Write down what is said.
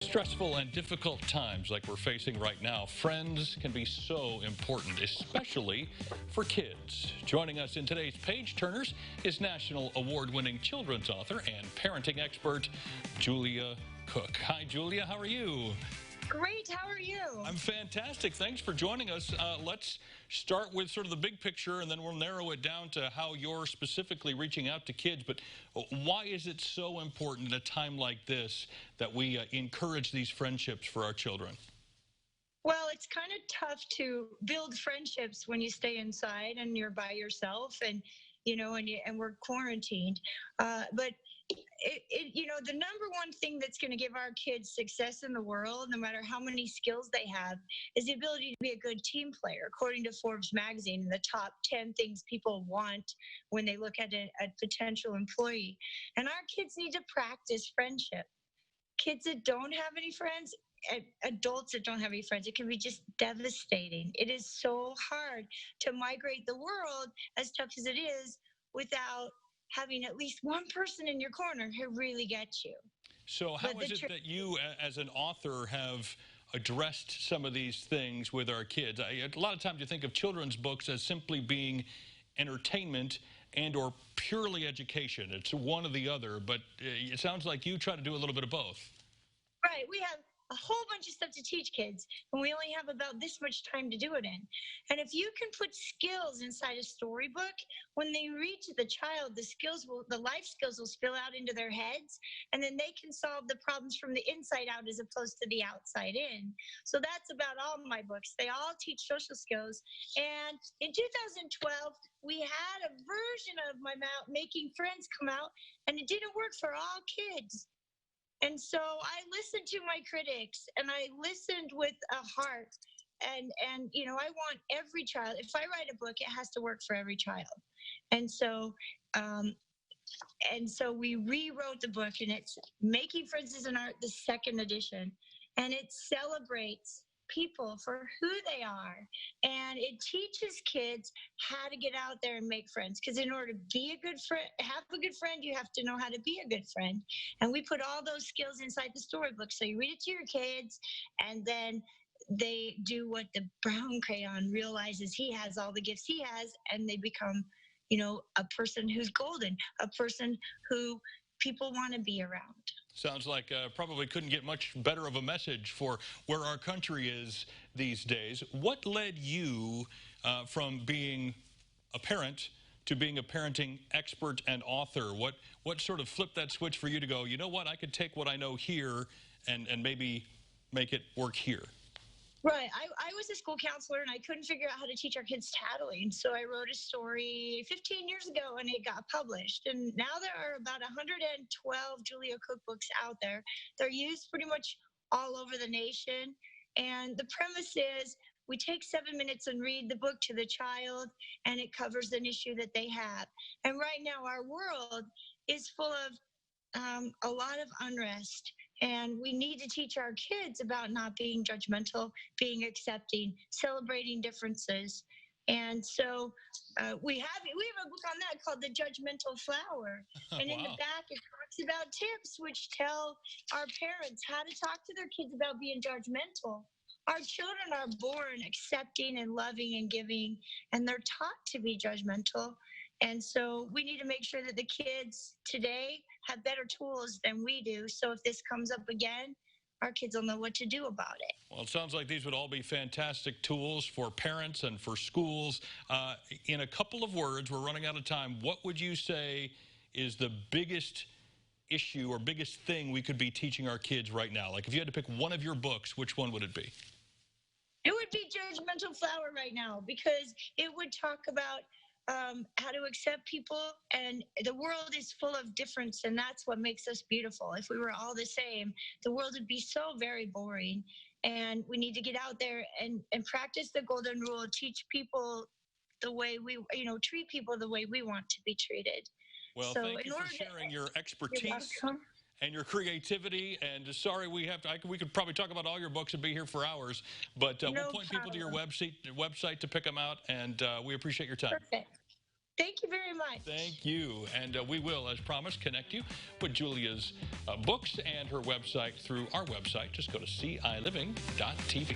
Stressful and difficult times like we're facing right now, friends can be so important, especially for kids. Joining us in today's Page Turners is national award-winning children's author and parenting expert, Julia Cook. Hi, Julia. How are you? Great. How are you? I'm fantastic. Thanks for joining us. Let's start with sort of the big picture, and then we'll narrow it down to how you're specifically reaching out to kids. But why is it so important in a time like this that we encourage these friendships for our children? Well, it's kind of tough to build friendships when you stay inside and you're by yourself, and and we're quarantined. But the number one thing that's going to give our kids success in the world, no matter how many skills they have, is the ability to be a good team player. According to Forbes magazine, the top 10 things people want when they look at a potential employee. And our kids need to practice friendship. Kids that don't have any friends, adults that don't have any friends, it can be just devastating. It is so hard to migrate the world, as tough as it is, without having at least one person in your corner who really gets you. So how is it that you, as an author, have addressed some of these things with our kids? A lot of times you think of children's books as simply being entertainment and or purely education. It's one or the other, but it sounds like you try to do a little bit of both. Right. We have a whole bunch of stuff to teach kids, and we only have about this much time to do it in. And if you can put skills inside a storybook, when they reach the child, the life skills will spill out into their heads, and then they can solve the problems from the inside out as opposed to the outside in. So that's about all my books. They all teach social skills. And in 2012, we had a version of my Making Friends come out, and it didn't work for all kids. And so I listened to my critics, and I listened with a heart. And I want every child, if I write a book, it has to work for every child. And so we rewrote the book, and it's Making Friends is an Art, the second edition. And it celebrates people for who they are, and it teaches kids how to get out there and make friends, because in order to be a good friend, have a good friend, you have to know how to be a good friend. And we put all those skills inside the storybook, so you read it to your kids, and then they do what the brown crayon realizes he has all the gifts he has, and they become a person who's golden, a person who people want to be around. Sounds like probably couldn't get much better of a message for where our country is these days. What led you from being a parent to being a parenting expert and author? What sort of flipped that switch for you to go, you know what, I could take what I know here and maybe make it work here? Right. I was a school counselor, and I couldn't figure out how to teach our kids tattling. So I wrote a story 15 years ago, and it got published. And now there are about 112 Julia Cook books out there. They're used pretty much all over the nation. And the premise is we take 7 minutes and read the book to the child, and it covers an issue that they have. And right now our world is full of a lot of unrest, and we need to teach our kids about not being judgmental, being accepting, celebrating differences. And so we have a book on that called The Judgmental Flower. And in the back, it talks about tips which tell our parents how to talk to their kids about being judgmental. Our children are born accepting and loving and giving, and they're taught to be judgmental. And so we need to make sure that the kids today have better tools than we do. So if this comes up again, our kids will know what to do about it. Well, it sounds like these would all be fantastic tools for parents and for schools. In a couple of words, we're running out of time. What would you say is the biggest issue or biggest thing we could be teaching our kids right now? Like if you had to pick one of your books, which one would it be? It would be Judgmental Flower right now, because it would talk about how to accept people, and the world is full of difference, and that's what makes us beautiful. If we were all the same, the world would be so very boring, and we need to get out there and practice the golden rule, teach people the way we, treat people the way we want to be treated. Well, so thank you for sharing your expertise and your creativity. And sorry, we could probably talk about all your books and be here for hours, but we'll point people to your website to pick them out, and we appreciate your time. Perfect. Thank you very much. Thank you. And we will, as promised, connect you with Julia's books and her website through our website. Just go to ciLiving.tv.